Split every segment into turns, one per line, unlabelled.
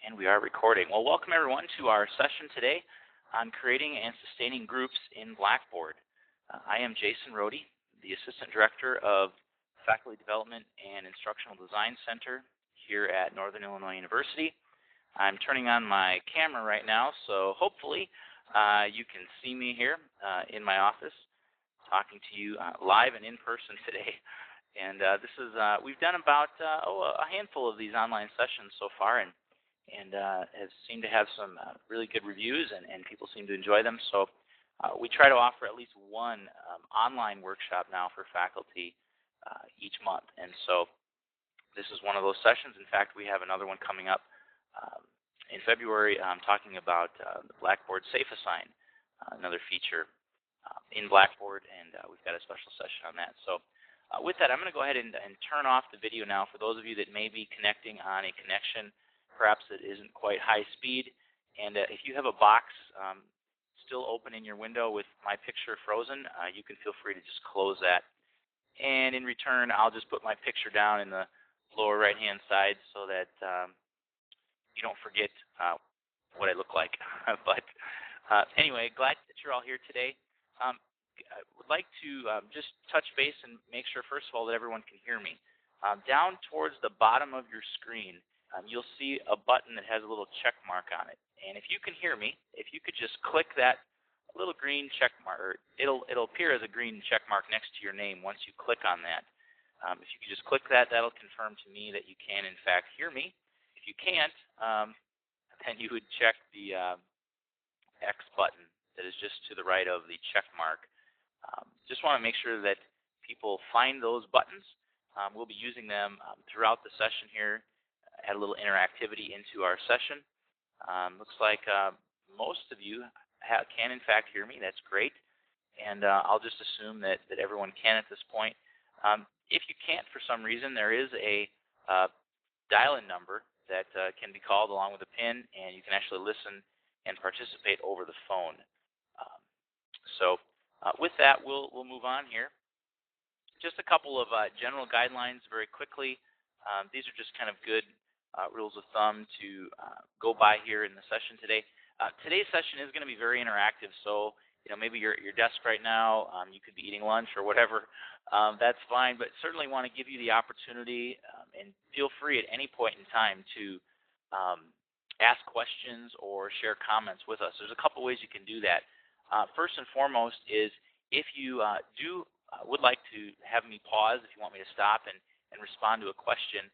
And we are recording. Well, welcome everyone to our session today on creating and sustaining groups in Blackboard. I am Jason Rohde, the Assistant Director of Faculty Development and Instructional Design Center here at Northern Illinois University. I'm turning on my camera right now, so hopefully you can see me here in my office talking to you live and in person today. And this is we've done about a handful of these online sessions so far, and has seemed to have some really good reviews, and people seem to enjoy them. So we try to offer at least one online workshop now for faculty each month. And so this is one of those sessions. In fact, we have another one coming up in February talking about the Blackboard Safe Assign, another feature in Blackboard, and we've got a special session on that. So with that, I'm going to go ahead and turn off the video now for those of you that may be connecting on a connection perhaps it isn't quite high speed, and if you have a box still open in your window with my picture frozen, you can feel free to just close that. And in return, I'll just put my picture down in the lower right-hand side so that you don't forget what I look like. But anyway, glad that you're all here today. I would like to just touch base and make sure, first of all, that everyone can hear me. Down towards the bottom of your screen, you'll see a button that has a little check mark on it. And if you can hear me, if you could just click that little green check mark, or it'll appear as a green check mark next to your name once you click on that. If you could just click that, that'll confirm to me that you can, in fact, hear me. If you can't, then you would check the X button that is just to the right of the check mark. Just want to make sure that people find those buttons. We'll be using them throughout the session here. Add a little interactivity into our session. Looks like most of you can in fact hear me. That's great. And I'll just assume that everyone can at this point. If you can't for some reason, there is a dial-in number that can be called along with a PIN, and you can actually listen and participate over the phone. So with that, we'll move on here. Just a couple of general guidelines very quickly. These are just kind of good rules of thumb to go by here in the session today. Today's session is going to be very interactive, so maybe you're at your desk right now, you could be eating lunch or whatever, that's fine, but certainly want to give you the opportunity and feel free at any point in time to ask questions or share comments with us. There's a couple ways you can do that. First and foremost is if you would like to have me pause, if you want me to stop and respond to a question,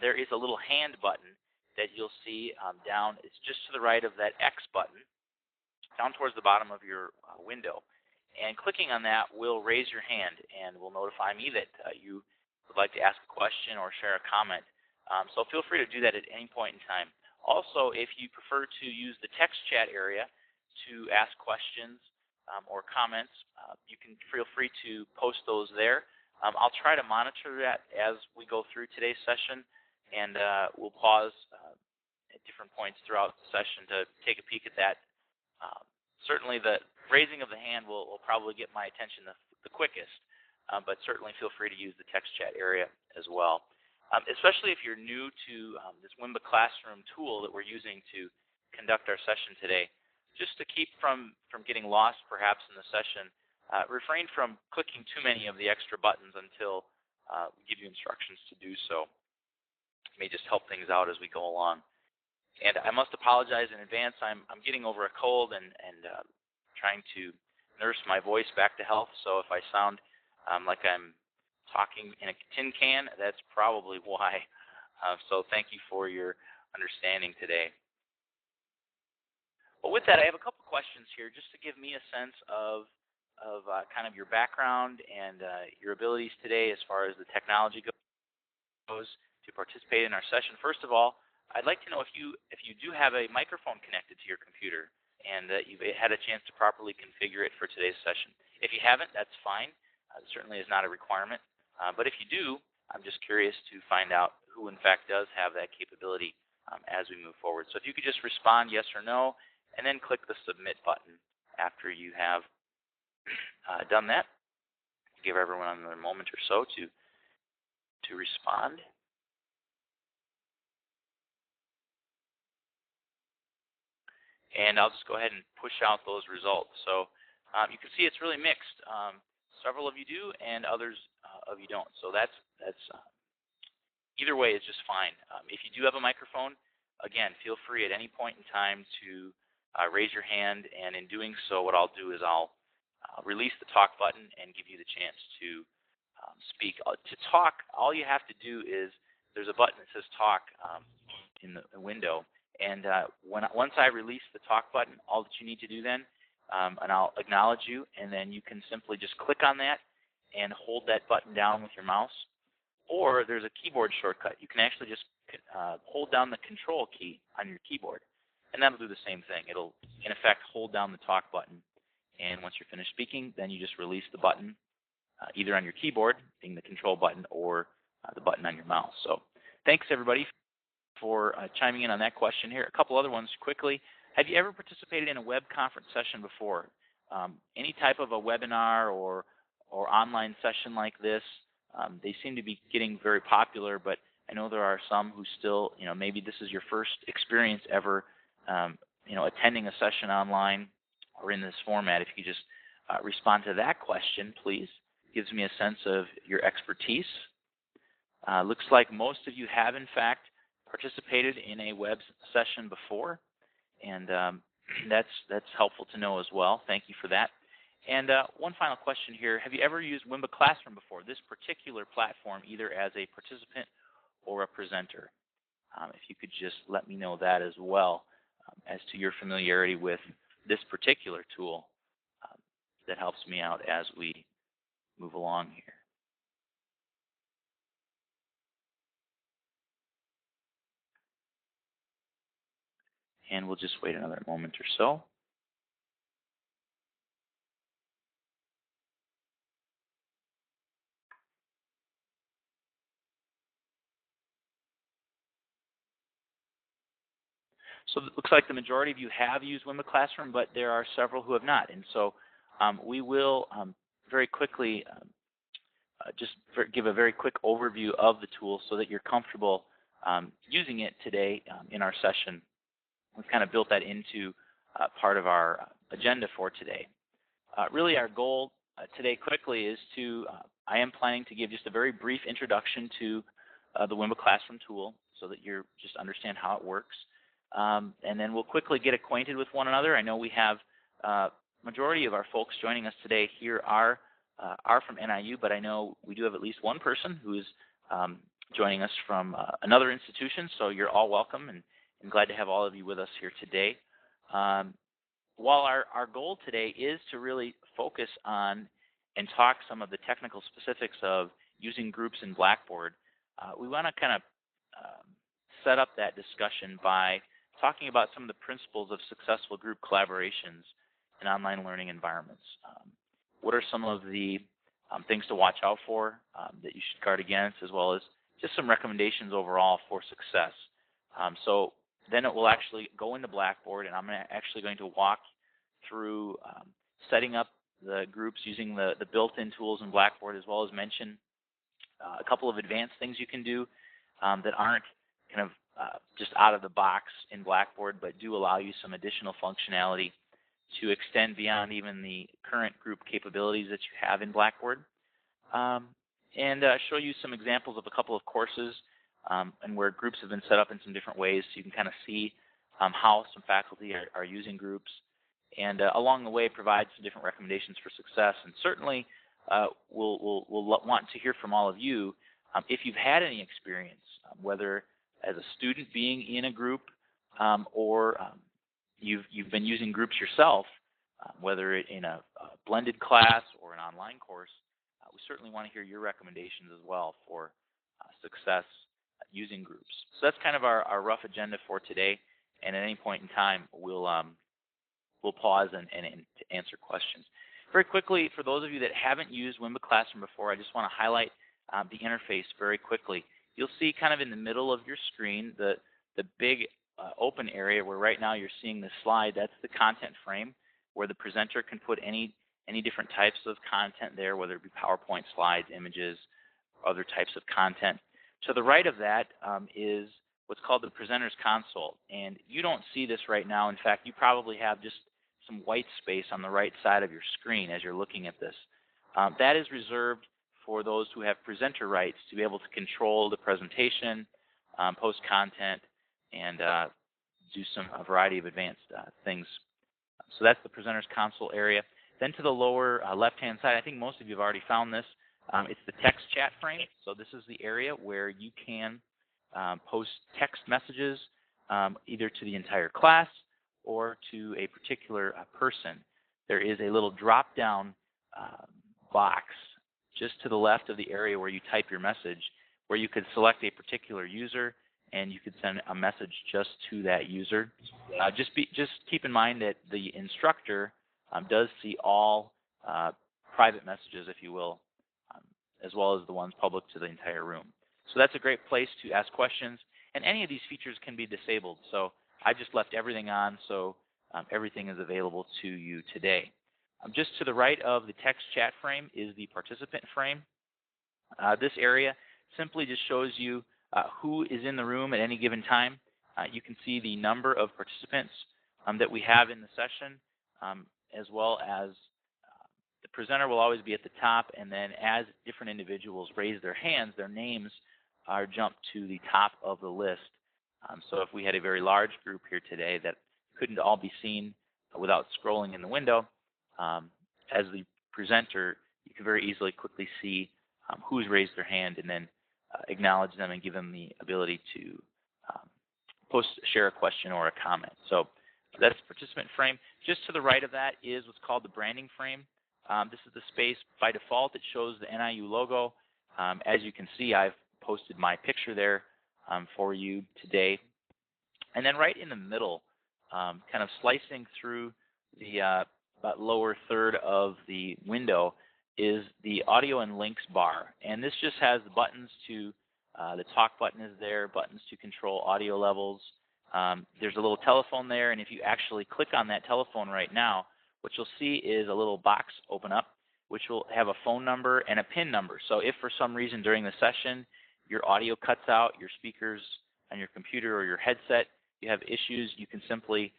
there is a little hand button that you'll see down. It's just to the right of that X button, down towards the bottom of your window. And clicking on that will raise your hand and will notify me that you would like to ask a question or share a comment. So feel free to do that at any point in time. Also, if you prefer to use the text chat area to ask questions or comments, you can feel free to post those there. I'll try to monitor that as we go through today's session, and we'll pause at different points throughout the session to take a peek at that. Certainly the raising of the hand will probably get my attention the quickest, but certainly feel free to use the text chat area as well. Especially if you're new to this Wimba Classroom tool that we're using to conduct our session today. Just to keep from getting lost perhaps in the session, refrain from clicking too many of the extra buttons until we give you instructions to do so. It may just help things out as we go along. And I must apologize in advance. I'm getting over a cold and trying to nurse my voice back to health. So if I sound like I'm talking in a tin can, that's probably why. So thank you for your understanding today. Well, with that, I have a couple questions here just to give me a sense of kind of your background and your abilities today as far as the technology goes to participate in our session. First of all, I'd like to know if you do have a microphone connected to your computer and that you've had a chance to properly configure it for today's session. If you haven't, that's fine. It certainly is not a requirement. But if you do, I'm just curious to find out who in fact does have that capability as we move forward. So if you could just respond yes or no, and then click the submit button after you have done that. Give everyone another moment or so to respond. and I'll just go ahead and push out those results. So you can see it's really mixed. Several of you do, and others of you don't. So that's either way is just fine. If you do have a microphone, again, feel free at any point in time to raise your hand, and in doing so, what I'll do is I'll release the talk button and give you the chance to speak. To talk, all you have to do is there's a button that says talk in the window, and once I release the talk button, all that you need to do then, and I'll acknowledge you, and then you can simply just click on that and hold that button down with your mouse. Or there's a keyboard shortcut. You can actually just hold down the control key on your keyboard, and that'll do the same thing. It'll, in effect, hold down the talk button, and once you're finished speaking, then you just release the button, either on your keyboard, being the control button, or the button on your mouse. So thanks, everybody, for chiming in on that question here. A couple other ones quickly. Have you ever participated in a web conference session before? Any type of a webinar or online session like this? They seem to be getting very popular, but I know there are some who still, maybe this is your first experience ever, attending a session online or in this format. If you could just respond to that question, please. Gives me a sense of your expertise. Looks like most of you have, in fact, participated in a web session before, and that's helpful to know as well. Thank you for that. And one final question here. Have you ever used Wimba Classroom before, this particular platform, either as a participant or a presenter? If you could just let me know that as well, as to your familiarity with this particular tool, that helps me out as we move along here. And we'll just wait another moment or so. So it looks like the majority of you have used Wimba Classroom, but there are several who have not. And so we will very quickly just give a very quick overview of the tool so that you're comfortable using it today in our session. We've kind of built that into part of our agenda for today. Really our goal today quickly is I am planning to give just a very brief introduction to the Wimba Classroom tool so that you just understand how it works. And then we'll quickly get acquainted with one another. I know we have majority of our folks joining us today here are from NIU, but I know we do have at least one person who is joining us from another institution, so you're all welcome, and glad to have all of you with us here today. While our goal today is to really focus on and talk some of the technical specifics of using groups in Blackboard, we want to kind of set up that discussion by talking about some of the principles of successful group collaborations in online learning environments. What are some of the things to watch out for that you should guard against, as well as just some recommendations overall for success. So then it will actually go into Blackboard, and I'm actually going to walk through setting up the groups using the built-in tools in Blackboard, as well as mention a couple of advanced things you can do that aren't kind of just out of the box in Blackboard, but do allow you some additional functionality to extend beyond even the current group capabilities that you have in Blackboard. And show you some examples of a couple of courses and where groups have been set up in some different ways, so you can kind of see how some faculty are using groups. And along the way, provide some different recommendations for success. And certainly, we'll want to hear from all of you if you've had any experience, whether as a student being in a group or you've been using groups yourself, whether in a blended class or an online course. We certainly want to hear your recommendations as well for success using groups. So that's kind of our rough agenda for today. And at any point in time, we'll pause and answer questions. Very quickly, for those of you that haven't used Wimba Classroom before, I just want to highlight the interface very quickly. You'll see kind of in the middle of your screen the big open area where right now you're seeing the slide. That's the content frame where the presenter can put any different types of content there, whether it be PowerPoint slides, images, other types of content. To the right of that is what's called the presenter's console. And you don't see this right now. In fact, you probably have just some white space on the right side of your screen as you're looking at this. That is reserved for those who have presenter rights to be able to control the presentation, post content, and do a variety of advanced things. So that's the presenter's console area. Then to the lower left-hand side, I think most of you have already found this. It's the text chat frame. So this is the area where you can post text messages either to the entire class or to a particular person. There is a little drop-down box just to the left of the area where you type your message, where you could select a particular user and you could send a message just to that user. Just keep in mind that the instructor does see all private messages, if you will, as well as the ones public to the entire room. So that's a great place to ask questions. And any of these features can be disabled. So I just left everything on, so everything is available to you today. Just to the right of the text chat frame is the participant frame. This area simply just shows you who is in the room at any given time. You can see the number of participants that we have in the session, as well as the presenter will always be at the top, and then as different individuals raise their hands, their names are jumped to the top of the list. So if we had a very large group here today that couldn't all be seen without scrolling in the window, as the presenter, you can very easily quickly see who's raised their hand and then acknowledge them and give them the ability to share a question or a comment. So that's the participant frame. Just to the right of that is what's called the branding frame. This is the space. By default, it shows the NIU logo. As you can see, I've posted my picture there for you today. And then right in the middle, kind of slicing through the about lower third of the window, is the audio and links bar. And this just has the buttons to, the talk button is there, buttons to control audio levels. There's a little telephone there, and if you actually click on that telephone right now, what you'll see is a little box open up, which will have a phone number and a PIN number. So if for some reason during the session your audio cuts out, your speakers on your computer or your headset, you have issues, you can simply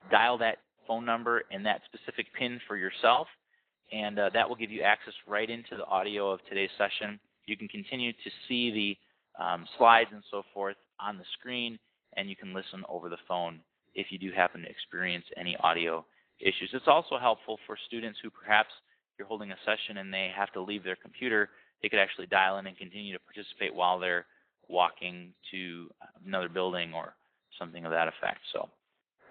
dial that phone number and that specific PIN for yourself, and that will give you access right into the audio of today's session. You can continue to see the slides and so forth on the screen, and you can listen over the phone if you do happen to experience any audio issues. It's also helpful for students who perhaps you're holding a session and they have to leave their computer. They could actually dial in and continue to participate while they're walking to another building or something of that effect. So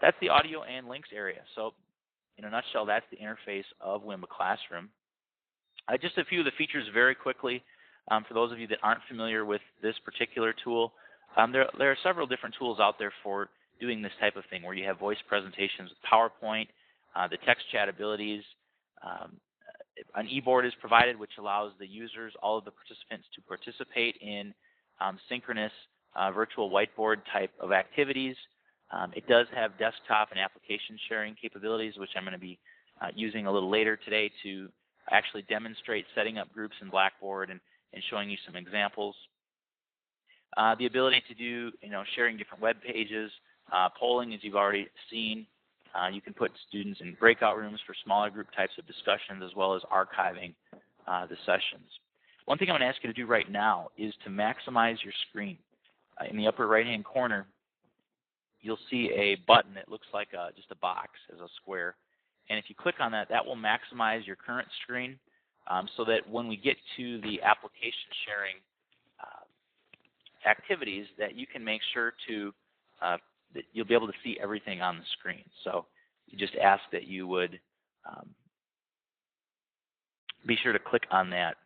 that's the audio and links area. So in a nutshell, that's the interface of Wimba Classroom. Just a few of the features very quickly. For those of you that aren't familiar with this particular tool, there are several different tools out there for doing this type of thing, where you have voice presentations with PowerPoint, the text chat abilities. An e-board is provided, which allows the users, all of the participants, to participate in synchronous virtual whiteboard type of activities. It does have desktop and application sharing capabilities, which I'm going to be using a little later today to actually demonstrate setting up groups in Blackboard and showing you some examples. The ability to do, sharing different web pages, polling, as you've already seen. You can put students in breakout rooms for smaller group types of discussions, as well as archiving the sessions. One thing I'm going to ask you to do right now is to maximize your screen. In the upper right-hand corner, you'll see a button that looks like just a box as a square. And if you click on that, that will maximize your current screen so that when we get to the application sharing activities, that you can make sure to that you'll be able to see everything on the screen. So you just ask that you would be sure to click on that.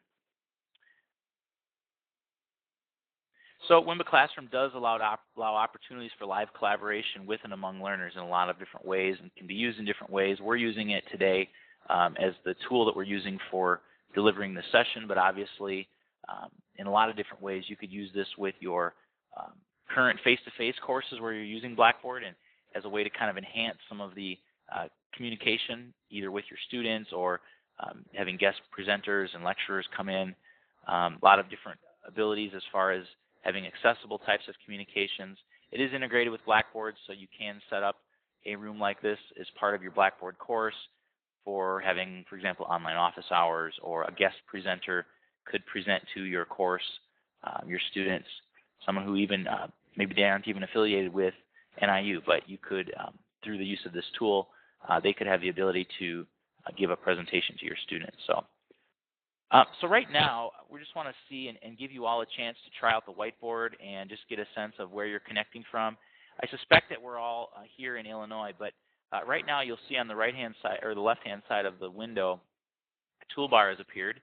So Wimba Classroom does allow opportunities for live collaboration with and among learners in a lot of different ways, and can be used in different ways. We're using it today as the tool that we're using for delivering the session, but obviously in a lot of different ways you could use this with your current face-to-face courses where you're using Blackboard, and as a way to kind of enhance some of the communication either with your students or having guest presenters and lecturers come in. A lot of different abilities as far as having accessible types of communications. It is integrated with Blackboard, so you can set up a room like this as part of your Blackboard course for having, for example, online office hours, or a guest presenter could present to your course, your students, someone who even maybe they aren't even affiliated with NIU, but you could, through the use of this tool, they could have the ability to give a presentation to your students. So right now, we just want to see and give you all a chance to try out the whiteboard and just get a sense of where you're connecting from. I suspect that we're all here in Illinois, but right now you'll see on the right-hand side or the left-hand side of the window, a toolbar has appeared.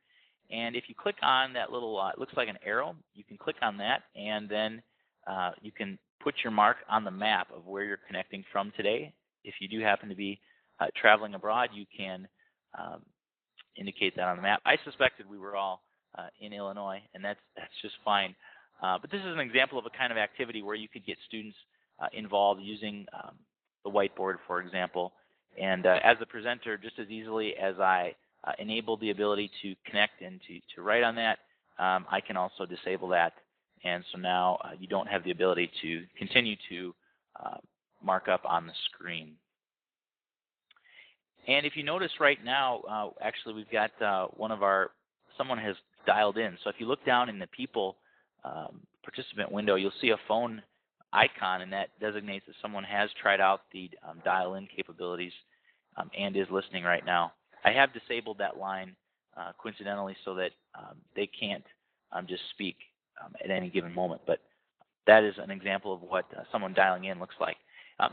And if you click on that little, it looks like an arrow, you can click on that, and then you can put your mark on the map of where you're connecting from today. If you do happen to be traveling abroad, you can indicate that on the map. I suspected we were all in Illinois, and that's just fine. But this is an example of a kind of activity where you could get students involved using the whiteboard, for example. And as a presenter, just as easily as I enable the ability to connect and to write on that, I can also disable that. And so now you don't have the ability to continue to mark up on the screen. And if you notice right now, actually we've got someone has dialed in. So if you look down in the people participant window, you'll see a phone icon, and that designates that someone has tried out the dial-in capabilities and is listening right now. I have disabled that line coincidentally so that they can't just speak at any given moment, but that is an example of what someone dialing in looks like.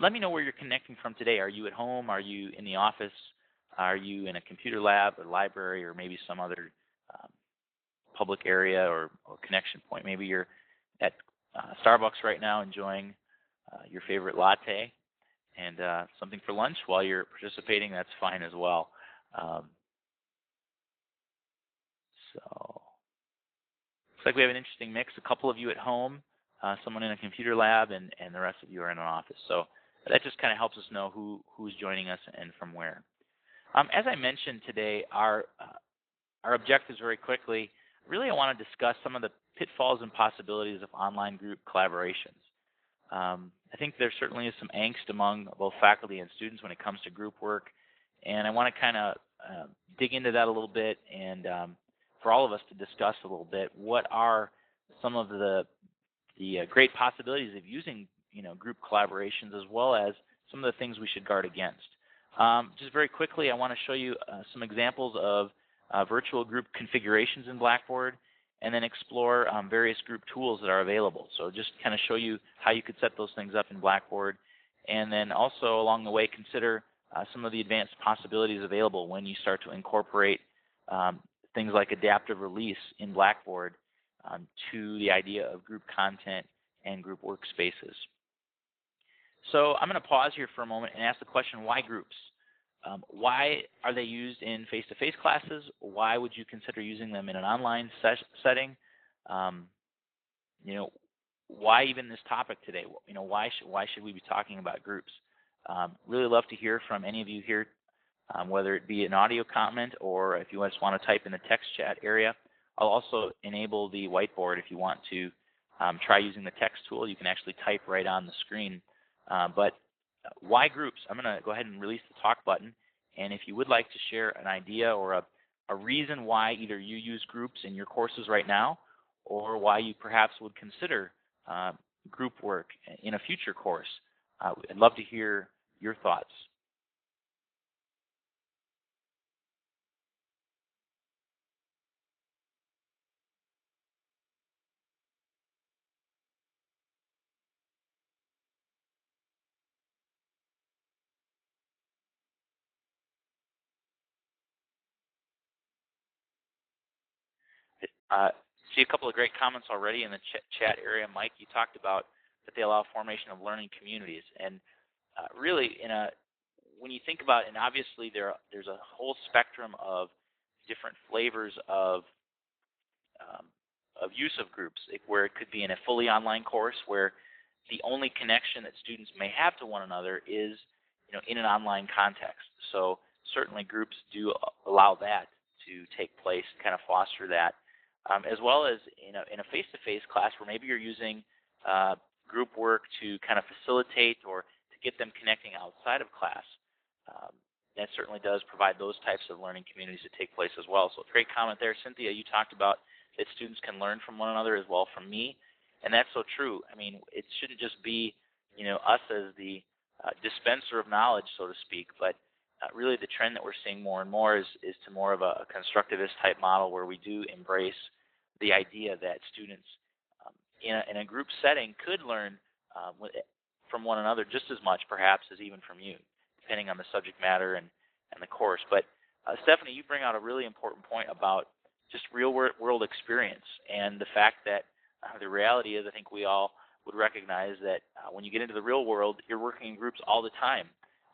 Let me know where you're connecting from today. Are you at home? Are you in the office? Are you in a computer lab or library, or maybe some other public area or connection point? Maybe you're at Starbucks right now enjoying your favorite latte and something for lunch while you're participating. That's fine as well. So looks like we have an interesting mix. A couple of you at home, someone in a computer lab, and the rest of you are in an office. So that just kind of helps us know who's joining us and from where. As I mentioned today, our objectives very quickly, really I want to discuss some of the pitfalls and possibilities of online group collaborations. I think there certainly is some angst among both faculty and students when it comes to group work, and I want to kind of dig into that a little bit, and for all of us to discuss a little bit what are some of the great possibilities of using group collaborations, as well as some of the things we should guard against. Just very quickly, I want to show you some examples of virtual group configurations in Blackboard, and then explore various group tools that are available. So just kind of show you how you could set those things up in Blackboard, and then also along the way consider some of the advanced possibilities available when you start to incorporate things like adaptive release in Blackboard to the idea of group content and group workspaces. So I'm going to pause here for a moment and ask the question, why groups? Why are they used in face-to-face classes? Why would you consider using them in an online setting? Why even this topic today? Why should we be talking about groups? Really love to hear from any of you here, whether it be an audio comment or if you just want to type in the text chat area. I'll also enable the whiteboard if you want to try using the text tool. You can actually type right on the screen. But why groups? I'm going to go ahead and release the talk button. And if you would like to share an idea or a reason why either you use groups in your courses right now, or why you perhaps would consider group work in a future course, I'd love to hear your thoughts. See a couple of great comments already in the chat area. Mike, you talked about that they allow formation of learning communities. And really, when you think about it, and obviously there's a whole spectrum of different flavors of use of groups, where it could be in a fully online course where the only connection that students may have to one another is in an online context. So certainly groups do allow that to take place, kind of foster that. as well as in a face-to-face class where maybe you're using group work to kind of facilitate or to get them connecting outside of class. Um, that certainly does provide those types of learning communities that take place as well. So great comment there. Cynthia, you talked about that students can learn from one another as well from me, and that's so true. I mean, it shouldn't just be, us as the dispenser of knowledge, so to speak, but really the trend that we're seeing more and more is to more of a constructivist type model where we do embrace the idea that students in a group setting could learn from one another just as much, perhaps, as even from you, depending on the subject matter and the course. But Stephanie, you bring out a really important point about just real-world experience and the fact that the reality is, I think we all would recognize that when you get into the real world, you're working in groups all the time,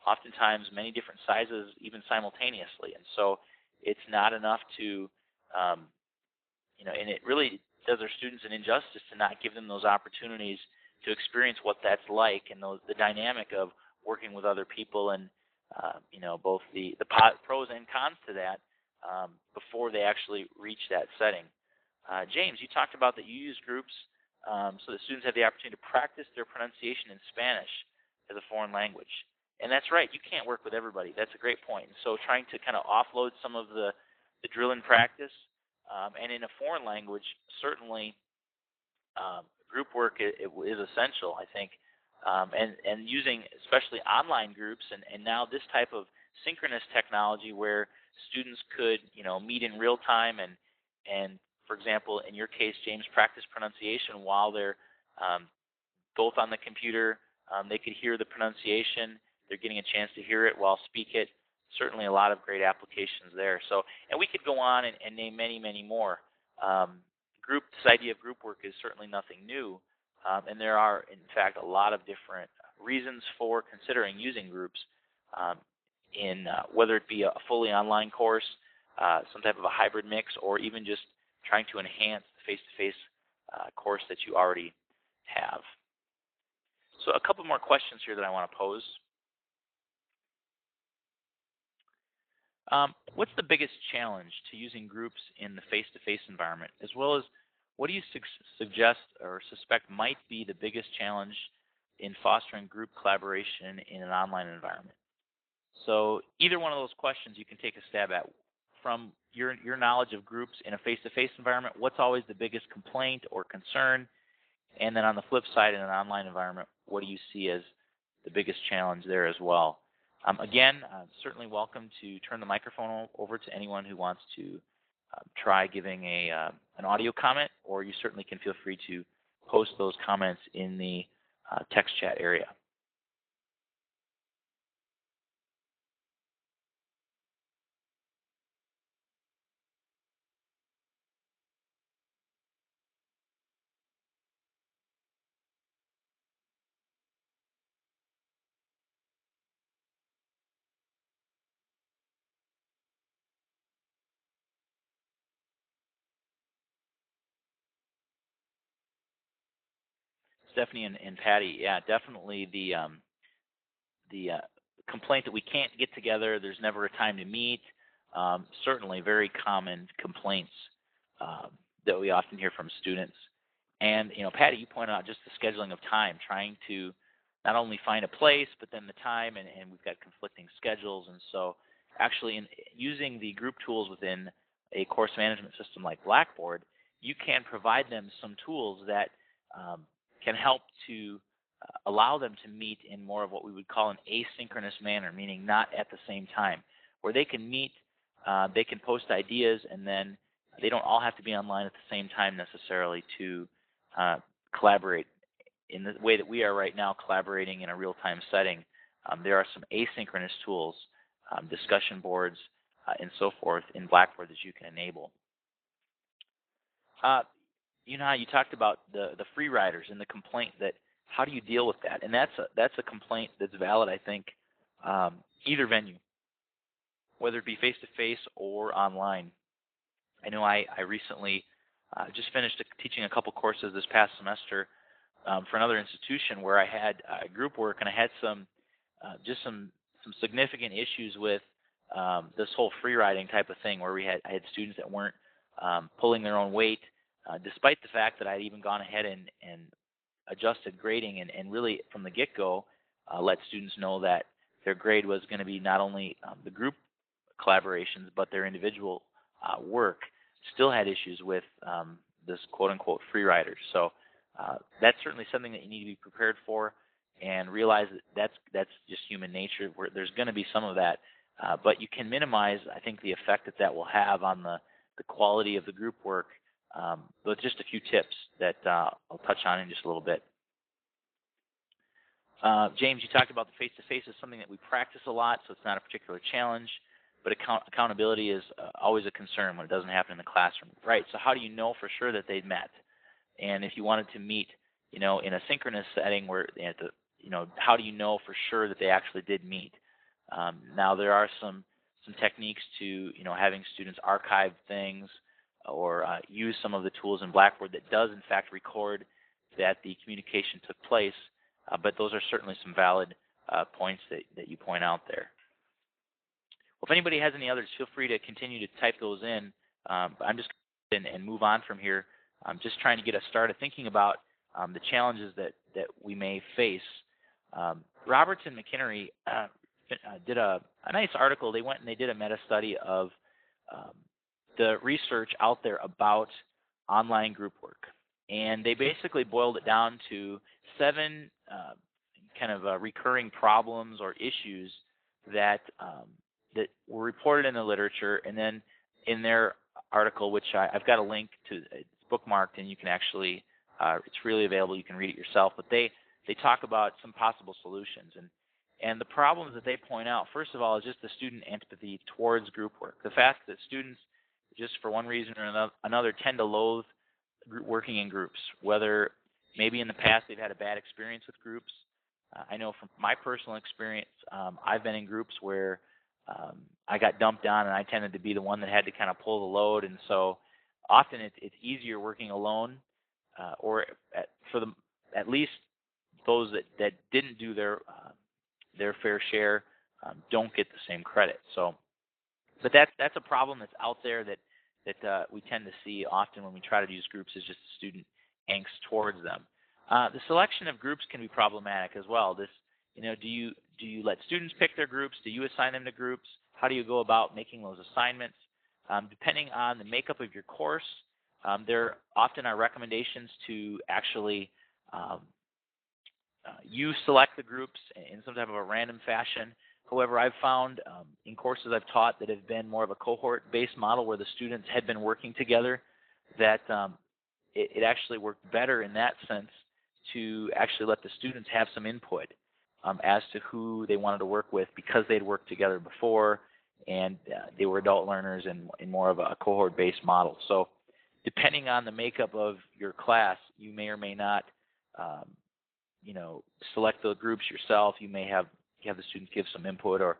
oftentimes many different sizes, even simultaneously. And so it's not enough to, and it really does our students an injustice to not give them those opportunities to experience what that's like and the dynamic of working with other people and, both the pros and cons to that before they actually reach that setting. James, you talked about that you use groups so that students have the opportunity to practice their pronunciation in Spanish as a foreign language. And that's right, you can't work with everybody. That's a great point. And so trying to kind of offload some of the drill and practice, and in a foreign language, certainly group work is essential, I think. And using especially online groups and now this type of synchronous technology where students could, meet in real time and for example, in your case, James, practice pronunciation while they're both on the computer. They could hear the pronunciation. They're getting a chance to hear it while speak it. Certainly a lot of great applications there. So, and we could go on and name many, many more. This idea of group work is certainly nothing new. And there are, in fact, a lot of different reasons for considering using groups in whether it be a fully online course, some type of a hybrid mix, or even just trying to enhance the face-to-face course that you already have. So a couple more questions here that I want to pose. What's the biggest challenge to using groups in the face-to-face environment, as well as what do you suggest or suspect might be the biggest challenge in fostering group collaboration in an online environment? So either one of those questions you can take a stab at. From your knowledge of groups in a face-to-face environment, what's always the biggest complaint or concern? And then on the flip side, in an online environment, what do you see as the biggest challenge there as well? Again, certainly welcome to turn the microphone over to anyone who wants to try giving an audio comment, or you certainly can feel free to post those comments in the text chat area. Stephanie and Patty, yeah, definitely the complaint that we can't get together, there's never a time to meet, certainly very common complaints that we often hear from students. And, Patty, you pointed out just the scheduling of time, trying to not only find a place, but then the time, and we've got conflicting schedules. And so actually in using the group tools within a course management system like Blackboard, you can provide them some tools that can help to allow them to meet in more of what we would call an asynchronous manner, meaning not at the same time, where they can meet, they can post ideas, and then they don't all have to be online at the same time necessarily to collaborate in the way that we are right now collaborating in a real-time setting. There are some asynchronous tools, discussion boards, and so forth in Blackboard that you can enable. You know how you talked about the free riders and the complaint that how do you deal with that? And that's a complaint that's valid, I think, either venue, whether it be face-to-face or online. I know I recently just finished teaching a couple courses this past semester for another institution where I had group work, and I had some significant issues with this whole free riding type of thing where I had students that weren't pulling their own weight, despite the fact that I'd even gone ahead and adjusted grading and really from the get-go let students know that their grade was going to be not only the group collaborations but their individual work. Still had issues with this quote-unquote free rider. So that's certainly something that you need to be prepared for and realize that that's just human nature. Where there's going to be some of that, but you can minimize, I think, the effect that will have on the quality of the group work with just a few tips that I'll touch on in just a little bit. James, you talked about the face-to-face as something that we practice a lot, so it's not a particular challenge, but accountability is always a concern when it doesn't happen in the classroom. Right, so how do you know for sure that they've met? And if you wanted to meet, in a synchronous setting where, how do you know for sure that they actually did meet? Now, there are some techniques to, having students archive things or use some of the tools in Blackboard that does, in fact, record that the communication took place, but those are certainly some valid points that you point out there. Well, if anybody has any others, feel free to continue to type those in. I'm just going to move on from here. I'm just trying to get us started thinking about the challenges that we may face. Roberts and McInerney did a nice article. They went and they did a meta-study of the research out there about online group work. And they basically boiled it down to 7 kind of recurring problems or issues that were reported in the literature. And then in their article, which I've got a link to, it's bookmarked, and you can actually, it's freely available. You can read it yourself. But they talk about some possible solutions. And the problems that they point out, first of all, is just the student empathy towards group work. The fact that students, just for one reason or another, tend to loathe working in groups, whether maybe in the past they've had a bad experience with groups. I know from my personal experience, I've been in groups where I got dumped on and I tended to be the one that had to kind of pull the load. And so often it's easier working alone, or at least those that didn't do their fair share don't get the same credit. So, but that's a problem that's out there that we tend to see often when we try to use groups, is just the student angst towards them. The selection of groups can be problematic as well. Do you let students pick their groups? Do you assign them to groups? How do you go about making those assignments? Depending on the makeup of your course, there often are recommendations to actually you select the groups in some type of a random fashion. However, I've found in courses I've taught that have been more of a cohort-based model where the students had been working together, that it actually worked better in that sense to actually let the students have some input as to who they wanted to work with, because they'd worked together before and they were adult learners in more of a cohort-based model. So depending on the makeup of your class, you may or may not select the groups yourself. You may have the students give some input or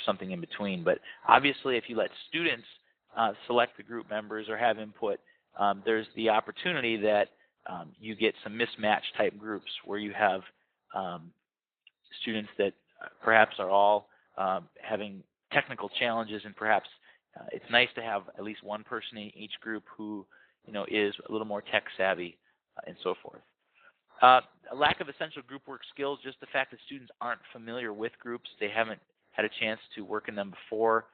something in between. But obviously, if you let students select the group members or have input, there's the opportunity that you get some mismatch type groups where you have students that perhaps are all having technical challenges, and perhaps it's nice to have at least one person in each group who is a little more tech savvy and so forth. A lack of essential group work skills, just the fact that students aren't familiar with groups, they haven't had a chance to work in them before,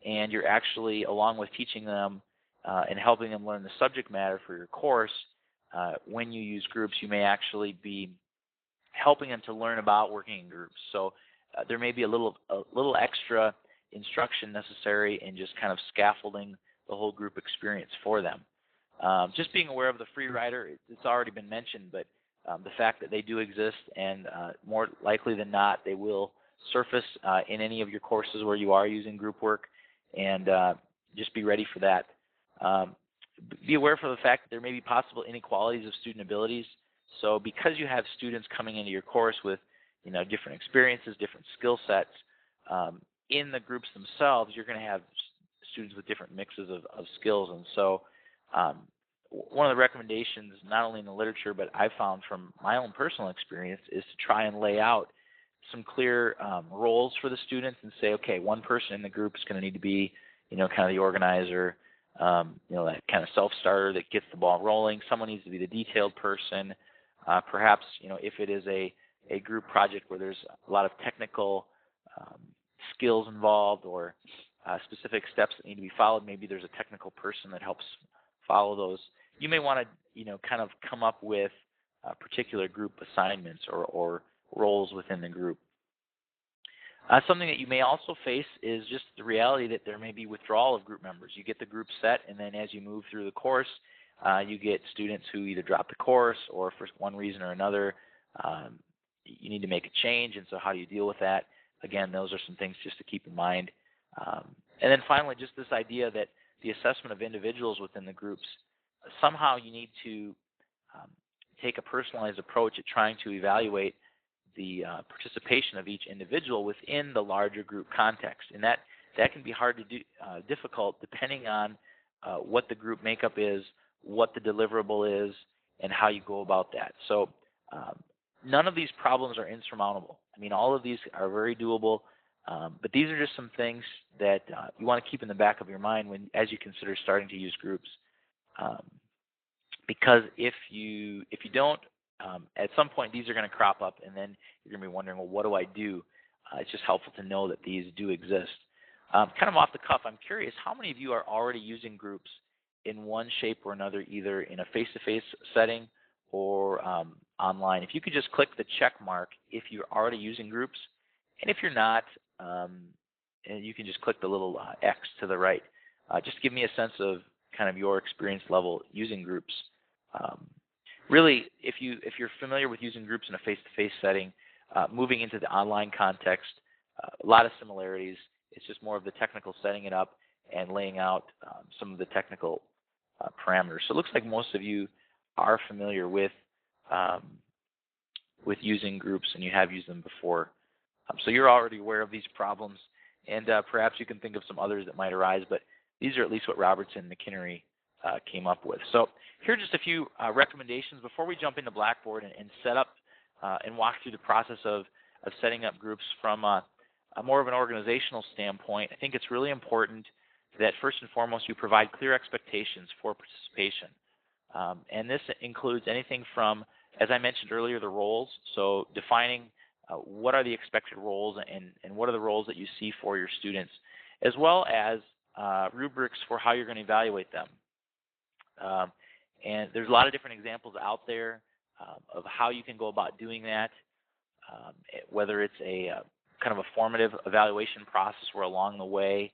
and you're actually, along with teaching them and helping them learn the subject matter for your course, when you use groups, you may actually be helping them to learn about working in groups. So there may be a little extra instruction necessary in just kind of scaffolding the whole group experience for them. Just being aware of the free rider, it's already been mentioned, but the fact that they do exist, and more likely than not, they will surface in any of your courses where you are using group work, and just be ready for that. Be aware for the fact that there may be possible inequalities of student abilities. So because you have students coming into your course with different experiences, different skill sets, in the groups themselves, you're going to have students with different mixes of skills. And so one of the recommendations, not only in the literature, but I've found from my own personal experience, is to try and lay out some clear roles for the students and say, okay, one person in the group is going to need to be, kind of the organizer. that kind of self-starter that gets the ball rolling. Someone needs to be the detailed person. Perhaps, if it is a group project where there's a lot of technical skills involved or specific steps that need to be followed, maybe there's a technical person that helps follow those. You may want to, kind of come up with particular group assignments or roles within the group. Something that you may also face is just the reality that there may be withdrawal of group members. You get the group set, and then as you move through the course, you get students who either drop the course or for one reason or another, you need to make a change, and so how do you deal with that? Again, those are some things just to keep in mind. And then finally, just this idea that the assessment of individuals within the groups, somehow you need to take a personalized approach at trying to evaluate the participation of each individual within the larger group context. And that can be hard to do, difficult depending on what the group makeup is, what the deliverable is, and how you go about that. So none of these problems are insurmountable. I mean, all of these are very doable, but these are just some things that you want to keep in the back of your mind as you consider starting to use groups. Because if you don't, at some point these are going to crop up, and then you're going to be wondering, well, what do I do? It's just helpful to know that these do exist. Kind of off the cuff, I'm curious, how many of you are already using groups in one shape or another, either in a face-to-face setting or online? If you could just click the check mark if you're already using groups, and if you're not, and you can just click the little X to the right. Just give me a sense of kind of your experience level using groups. Really, if you're familiar with using groups in a face-to-face setting, moving into the online context, a lot of similarities. It's just more of the technical setting it up and laying out some of the technical parameters. So it looks like most of you are familiar with using groups, and you have used them before. So you're already aware of these problems, and perhaps you can think of some others that might arise, but these are at least what Robertson and McKinnery came up with. So here are just a few recommendations before we jump into Blackboard and set up and walk through the process of setting up groups from a more of an organizational standpoint. I think it's really important that first and foremost you provide clear expectations for participation. And this includes anything from, as I mentioned earlier, the roles. So defining what are the expected roles and what are the roles that you see for your students, as well as rubrics for how you're going to evaluate them. And there's a lot of different examples out there of how you can go about doing that, whether it's a kind of a formative evaluation process where along the way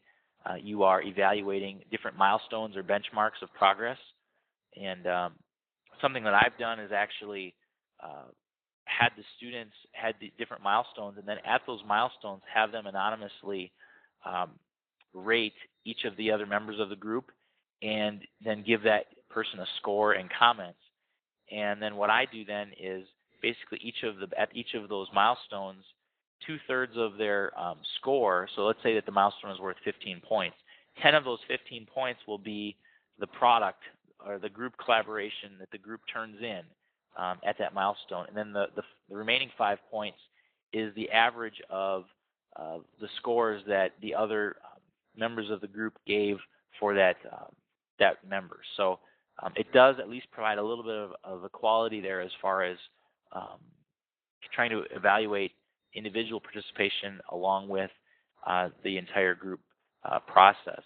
you are evaluating different milestones or benchmarks of progress. And something that I've done is actually had the students had the different milestones, and then at those milestones have them anonymously rate each of the other members of the group, and then give that person a score and comments. And then what I do then is basically at each of those milestones, 2/3 of their score. So let's say that the milestone is worth 15 points. 10 of those 15 points will be the product or the group collaboration that the group turns in at that milestone. And then the remaining 5 points is the average of the scores that the other members of the group gave for that member. So it does at least provide a little bit of equality there as far as trying to evaluate individual participation along with the entire group process.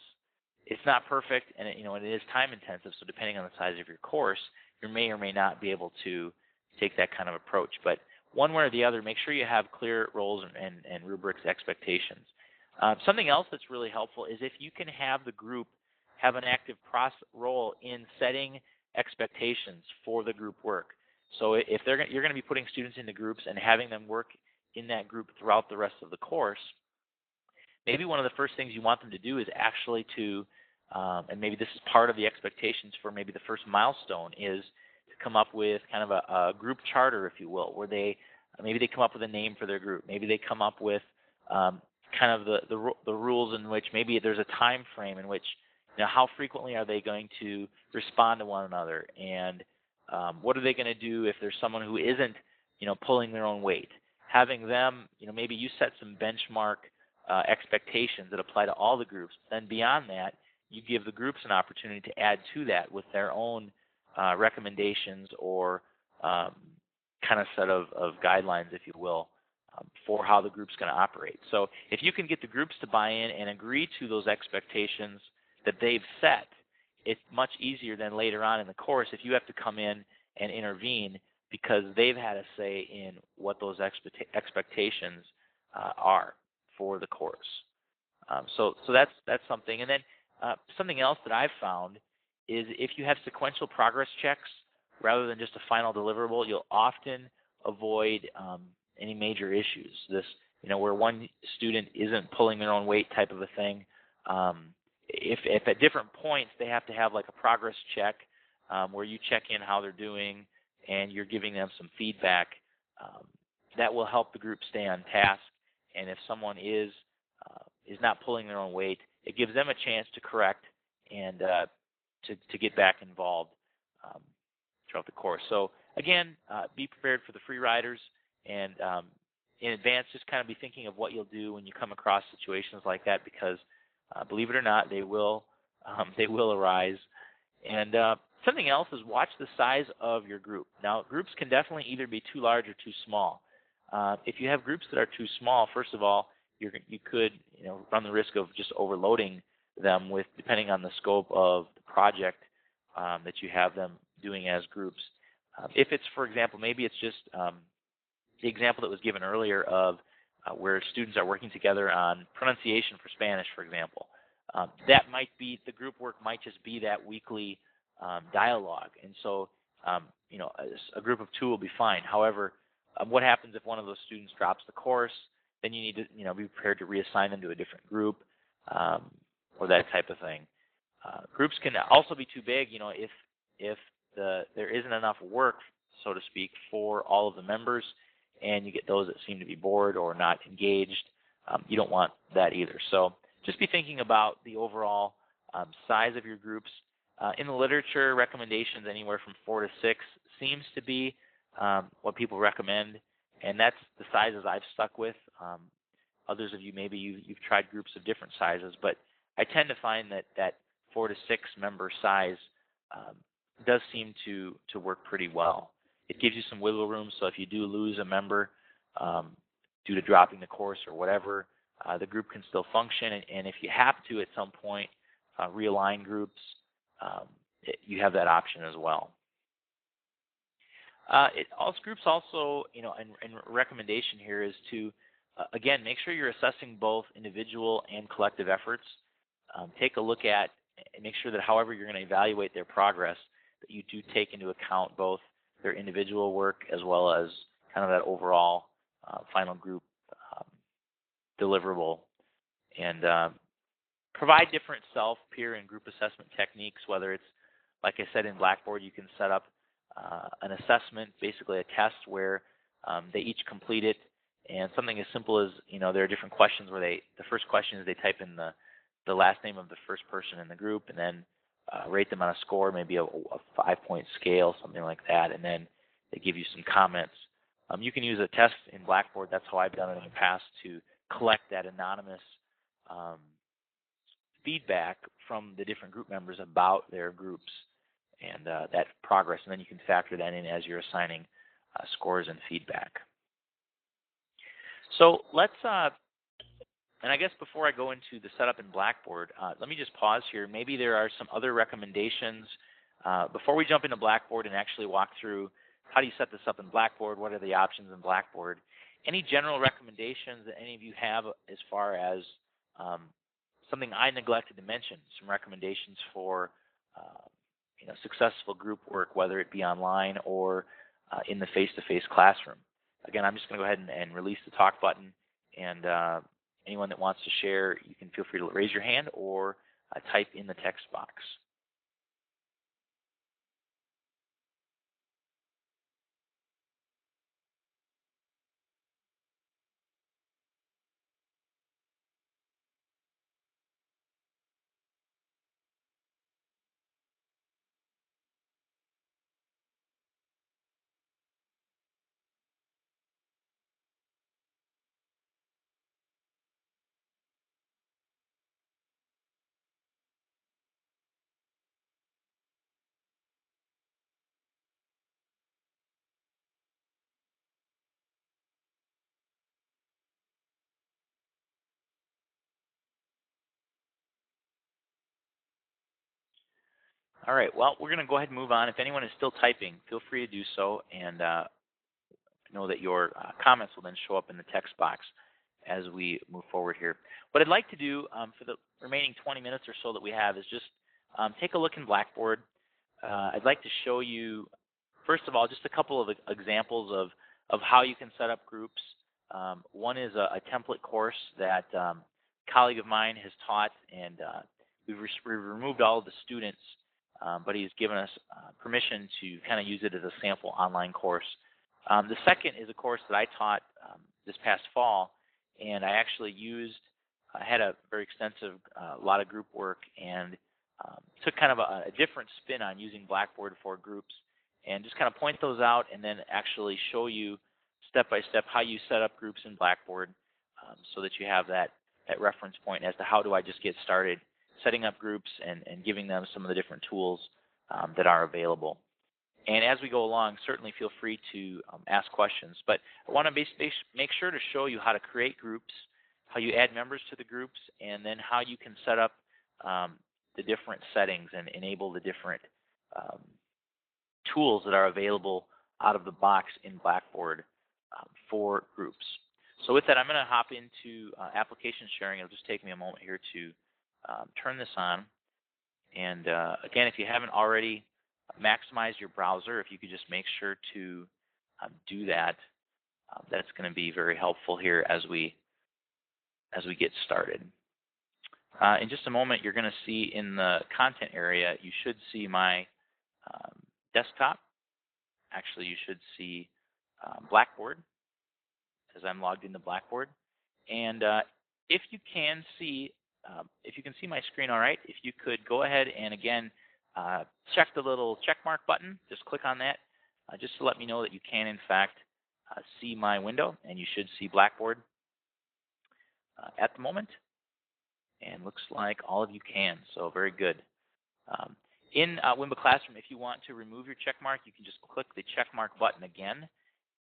It's not perfect, and it is time intensive. So depending on the size of your course, you may or may not be able to take that kind of approach. But one way or the other, make sure you have clear roles and rubrics expectations. Something else that's really helpful is if you can have the group have an active role in setting expectations for the group work. So if you're going to be putting students into groups and having them work in that group throughout the rest of the course, maybe one of the first things you want them to do is actually to, and maybe this is part of the expectations for maybe the first milestone, is to come up with kind of a group charter, if you will, where maybe they come up with a name for their group. Maybe they come up with kind of the rules in which maybe there's a time frame in which, how frequently are they going to respond to one another, and what are they going to do if there's someone who isn't, pulling their own weight? Having them, maybe you set some benchmark expectations that apply to all the groups. Then beyond that, you give the groups an opportunity to add to that with their own recommendations or kind of set of guidelines, if you will, for how the group's going to operate. So if you can get the groups to buy in and agree to those expectations that they've set, it's much easier than later on in the course if you have to come in and intervene because they've had a say in what those expectations are for the course. So that's something. And then something else that I've found is if you have sequential progress checks rather than just a final deliverable, you'll often avoid any major issues. This, where one student isn't pulling their own weight type of a thing. If at different points they have to have like a progress check where you check in how they're doing and you're giving them some feedback, that will help the group stay on task. And if someone is not pulling their own weight, it gives them a chance to correct and to get back involved throughout the course. So again, be prepared for the free riders, and in advance, just kind of be thinking of what you'll do when you come across situations like that, because believe it or not, they will arise. And something else is watch the size of your group. Now, groups can definitely either be too large or too small. If you have groups that are too small, first of all, you could run the risk of just overloading them with, depending on the scope of the project that you have them doing as groups. If it's, for example, maybe it's just the example that was given earlier of where students are working together on pronunciation for Spanish, for example. That might be, the group work might just be that weekly dialogue. And so, a group of 2 will be fine. However, what happens if one of those students drops the course? Then you need to, be prepared to reassign them to a different group or that type of thing. Groups can also be too big, if there isn't enough work, so to speak, for all of the members, and you get those that seem to be bored or not engaged. You don't want that either. So just be thinking about the overall size of your groups. In the literature, recommendations anywhere from 4 to 6 seems to be what people recommend, and that's the sizes I've stuck with. Others of you, maybe you've tried groups of different sizes, but I tend to find that 4 to 6 member size does seem to work pretty well. It gives you some wiggle room, so if you do lose a member due to dropping the course or whatever, the group can still function. And if you have to at some point realign groups, you have that option as well. Groups also, and recommendation here is to, again, make sure you're assessing both individual and collective efforts. Take a look at and make sure that however you're going to evaluate their progress, that you do take into account both their individual work as well as kind of that overall final group deliverable. And provide different self, peer, and group assessment techniques, whether it's, like I said, in Blackboard, you can set up an assessment, basically a test where they each complete it, and something as simple as, there are different questions where the first question is they type in the last name of the first person in the group, and then rate them on a score, maybe a 5-point scale, something like that, and then they give you some comments. You can use a test in Blackboard, that's how I've done it in the past, to collect that anonymous feedback from the different group members about their groups and that progress, and then you can factor that in as you're assigning scores and feedback. So let's, and I guess before I go into the setup in Blackboard, let me just pause here. Maybe there are some other recommendations before we jump into Blackboard and actually walk through how do you set this up in Blackboard, what are the options in Blackboard. Any general recommendations that any of you have as far as something I neglected to mention, some recommendations for successful group work, whether it be online or in the face-to-face classroom. Again, I'm just going to go ahead and release the talk button, and anyone that wants to share, you can feel free to raise your hand or type in the text box. All right, well, we're going to go ahead and move on. If anyone is still typing, feel free to do so, and know that your comments will then show up in the text box as we move forward here. What I'd like to do for the remaining 20 minutes or so that we have is just take a look in Blackboard. I'd like to show you, first of all, just a couple of examples of how you can set up groups. One is a template course that a colleague of mine has taught, and we've removed all of the students, but he's given us permission to kind of use it as a sample online course. The second is a course that I taught this past fall, and I actually I had a very extensive lot of group work, and took kind of a different spin on using Blackboard for groups, and just kind of point those out and then actually show you step by step how you set up groups in Blackboard, so that you have that reference point as to how do I just get started setting up groups and giving them some of the different tools that are available. And as we go along, certainly feel free to ask questions. But I want to make sure to show you how to create groups, how you add members to the groups, and then how you can set up the different settings and enable the different tools that are available out of the box in Blackboard for groups. So with that, I'm going to hop into application sharing. It'll just take me a moment here to turn this on. And again, if you haven't already maximized your browser, if you could just make sure to do that, that's going to be very helpful here as we get started. In just a moment, you're going to see in the content area, you should see my desktop. Actually, you should see Blackboard as I'm logged into Blackboard. And if you can see my screen all right, if you could go ahead and again check the little check mark button, just click on that just to let me know that you can in fact see my window, and you should see Blackboard at the moment. And looks like all of you can, so very good. In Wimba Classroom, if you want to remove your check mark, you can just click the check mark button again,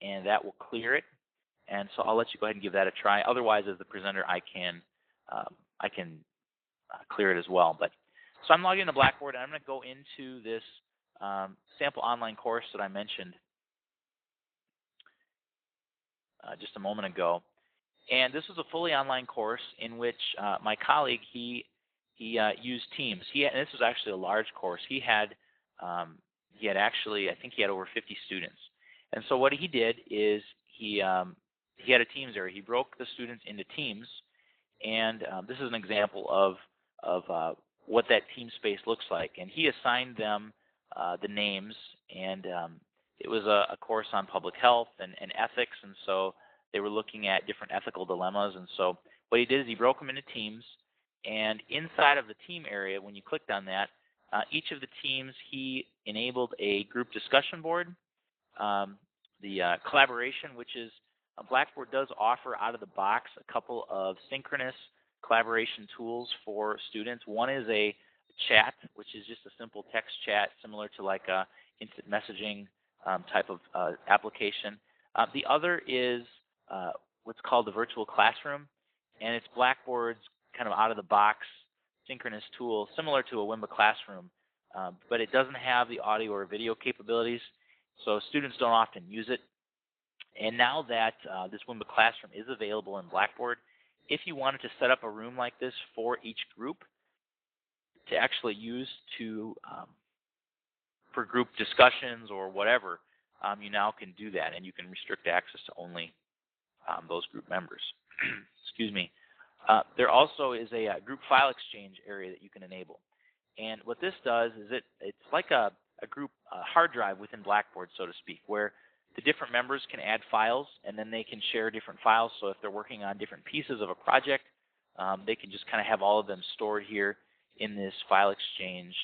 and that will clear it. And so I'll let you go ahead and give that a try. Otherwise, as the presenter, I can clear it as well. But so I'm logged into Blackboard, and I'm going to go into this sample online course that I mentioned just a moment ago. And this was a fully online course in which my colleague, he used Teams. And this was actually a large course. He had actually, I think he had over 50 students. And so what he did is he had a Teams area. He broke the students into teams, and this is an example of what that team space looks like. And he assigned them the names, and it was a course on public health and ethics, and so they were looking at different ethical dilemmas. And so what he did is he broke them into teams, and inside of the team area, when you clicked on that, each of the teams, he enabled a group discussion board, the collaboration, which is Blackboard does offer out of the box a couple of synchronous collaboration tools for students. One is a chat, which is just a simple text chat similar to like a instant messaging type of application. The other is what's called the virtual classroom, and it's Blackboard's kind of out of the box synchronous tool similar to a Wimba classroom, but it doesn't have the audio or video capabilities, so students don't often use it. And now that this Wimba classroom is available in Blackboard, if you wanted to set up a room like this for each group to actually use for group discussions or whatever, you now can do that, and you can restrict access to only those group members. Excuse me. There also is a group file exchange area that you can enable. And what this does is it's like a group hard drive within Blackboard, so to speak, where the different members can add files, and then they can share different files. So if they're working on different pieces of a project, they can just kind of have all of them stored here in this file exchange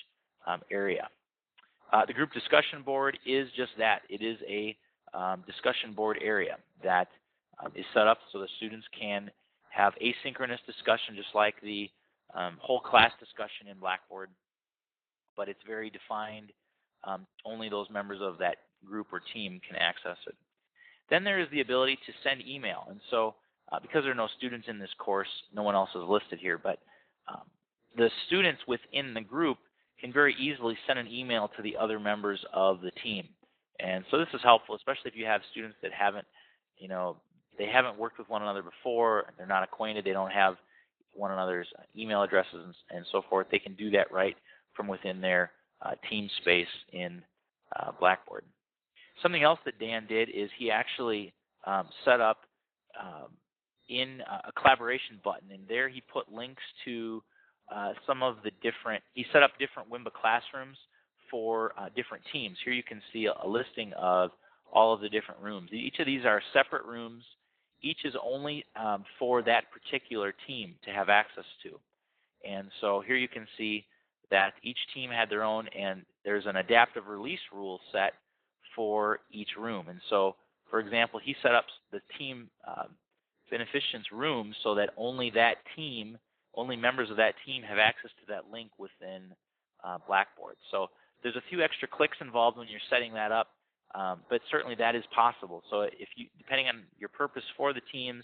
area. The group discussion board is just that. It is a discussion board area that is set up so the students can have asynchronous discussion, just like the whole class discussion in Blackboard, but it's very defined. Only those members of that group or team can access it. Then there is the ability to send email. And so because there are no students in this course, no one else is listed here, but the students within the group can very easily send an email to the other members of the team. And so this is helpful, especially if you have students that haven't, they haven't worked with one another before, they're not acquainted, they don't have one another's email addresses and so forth. They can do that right from within their team space in Blackboard. Something else that Dan did is he actually set up in a collaboration button, and there he put links to some of the different, he set up different Wimba classrooms for different teams. Here you can see a listing of all of the different rooms. Each of these are separate rooms. Each is only for that particular team to have access to. And so here you can see that each team had their own, and there's an adaptive release rule set for each room. And so, for example, he set up the team beneficence room so that only that team, only members of that team have access to that link within Blackboard. So there's a few extra clicks involved when you're setting that up, but certainly that is possible. So if you, depending on your purpose for the teams,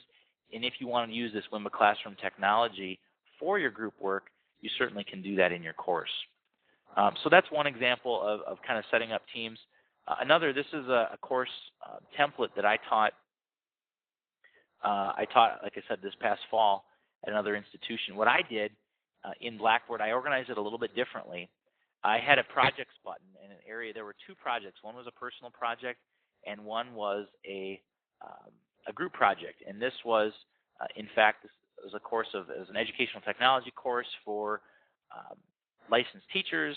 and if you want to use this Wimba Classroom technology for your group work, you certainly can do that in your course. So that's one example of kind of setting up teams. Another, this is a course template that I taught, like I said, this past fall at another institution. What I did in Blackboard, I organized it a little bit differently. I had a projects button in an area. There were two projects. One was a personal project, and one was a group project. And this was, in fact, this was a course it was an educational technology course for licensed teachers,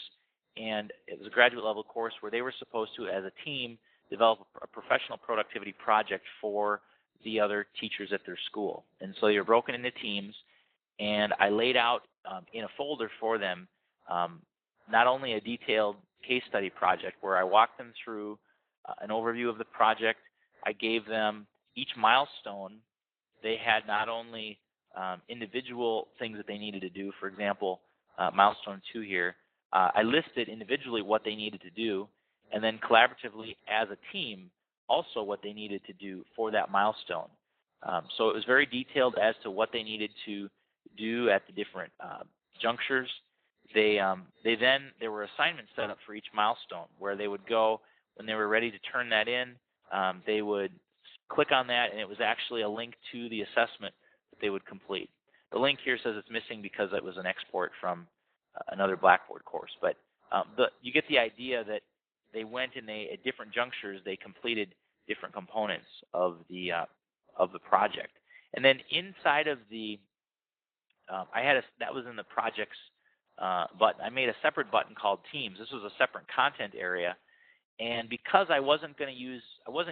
and it was a graduate level course where they were supposed to, as a team, develop a professional productivity project for the other teachers at their school. And so you're broken into teams, and I laid out in a folder for them not only a detailed case study project where I walked them through an overview of the project. I gave them each milestone. They had not only individual things that they needed to do. For example, milestone 2 here, I listed individually what they needed to do, and then collaboratively as a team also what they needed to do for that milestone. So it was very detailed as to what they needed to do at the different junctures. There were assignments set up for each milestone where they would go when they were ready to turn that in. They would click on that, and it was actually a link to the assessment that they would complete. The link here says it's missing because it was an export from another Blackboard course, but you get the idea that they went and at different junctures they completed different components of the project. And then inside of the that was in the projects button. I made a separate button called Teams. This was a separate content area, and because I wasn't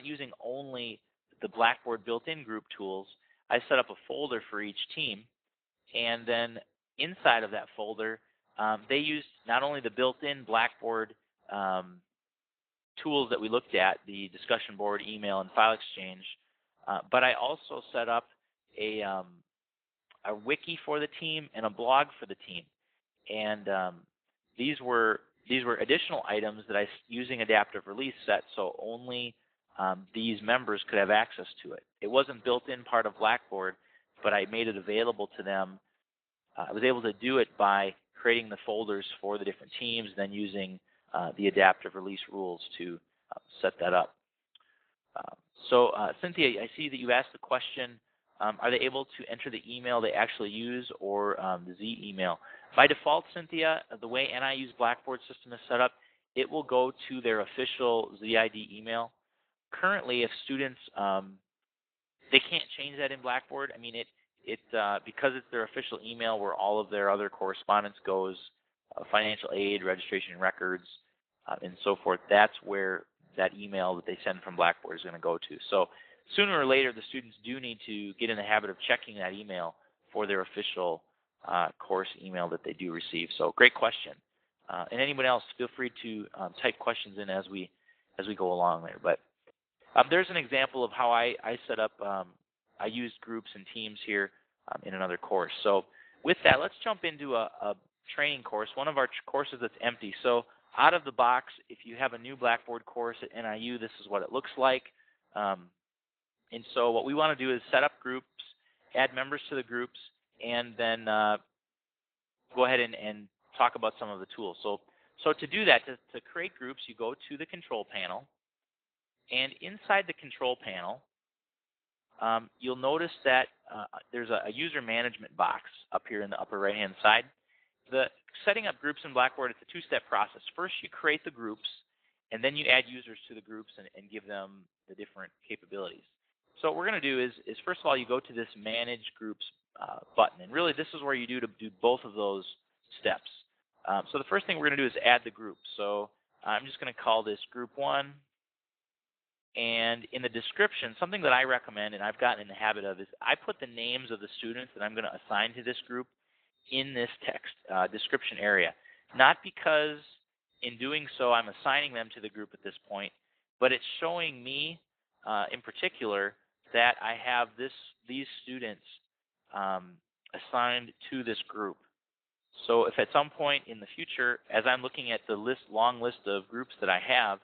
using only the Blackboard built-in group tools, I set up a folder for each team, and then inside of that folder, they used not only the built-in Blackboard tools that we looked at, the discussion board, email, and file exchange, but I also set up a wiki for the team and a blog for the team. And these were additional items that using adaptive release set so only these members could have access to it. It wasn't built-in part of Blackboard, but I made it available to them. I was able to do it by creating the folders for the different teams, then using the adaptive release rules to set that up. So Cynthia, I see that you asked the question, are they able to enter the email they actually use or the Z email? By default, Cynthia, the way NIU's Blackboard system is set up, it will go to their official ZID email. Currently, if students, they can't change that in Blackboard. I mean, because it's their official email where all of their other correspondence goes, financial aid, registration records, and so forth, that's where that email that they send from Blackboard is going to go to. So sooner or later, the students do need to get in the habit of checking that email for their official course email that they do receive. So great question. And anyone else, feel free to type questions in as we go along there. But there's an example of how I set up, I used groups and teams here in another course. So with that, let's jump into a training course, one of our courses that's empty. So out of the box, if you have a new Blackboard course at NIU, this is what it looks like. And so what we want to do is set up groups, add members to the groups, and then go ahead and talk about some of the tools. So So to do that, to create groups, you go to the control panel, and inside the control panel, you'll notice that there's a user management box up here in the upper right-hand side. The setting up groups in Blackboard, it's a two-step process. First, you create the groups, and then you add users to the groups and give them the different capabilities. So what we're going to do is first of all, you go to this Manage Groups button. And really, this is where you do both of those steps. So the first thing we're going to do is add the group. So I'm just going to call this Group 1. And in the description, something that I recommend, and I've gotten in the habit of, is I put the names of the students that I'm going to assign to this group in this text description area. Not because in doing so I'm assigning them to the group at this point, but it's showing me in particular that I have these students assigned to this group. So if at some point in the future, as I'm looking at the long list of groups that I have,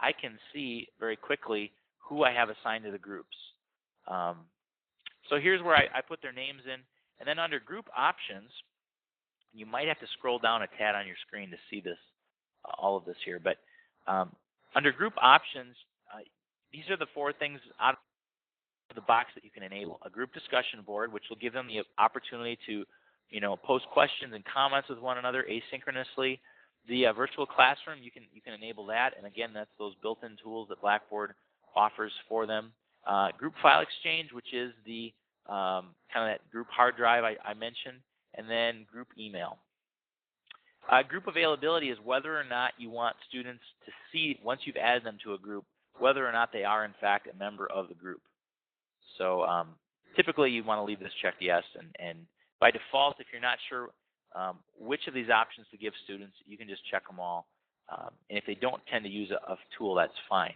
I can see very quickly who I have assigned to the groups. So here's where I put their names in. And then under Group Options, you might have to scroll down a tad on your screen to see this, all of this here. But under Group Options, these are the 4 things out of the box that you can enable. A group discussion board, which will give them the opportunity to post questions and comments with one another asynchronously. The virtual classroom, you can enable that, and again, that's those built-in tools that Blackboard offers for them. Group file exchange, which is the kind of that group hard drive I mentioned, and then group email. Group availability is whether or not you want students to see, once you've added them to a group, whether or not they are in fact a member of the group. So typically you want to leave this checked yes, and by default, if you're not sure which of these options to give students, you can just check them all. And if they don't tend to use a tool, that's fine.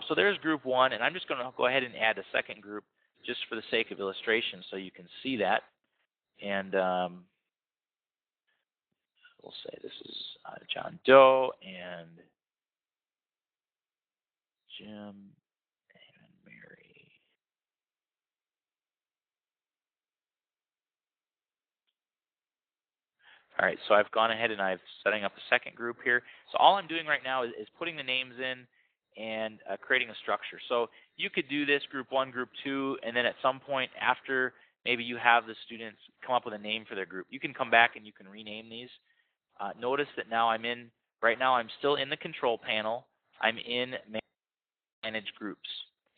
So there's Group 1, and I'm just going to go ahead and add a second group just for the sake of illustration so you can see that. And we'll say this is John Doe and Jim and Mary. All right, so I've gone ahead and I'm setting up a second group here. So all I'm doing right now is putting the names in and creating a structure. So you could do this Group 1, Group 2, and then at some point after maybe you have the students come up with a name for their group, you can come back and you can rename these. Notice that now right now I'm still in the control panel. I'm in Manage Groups.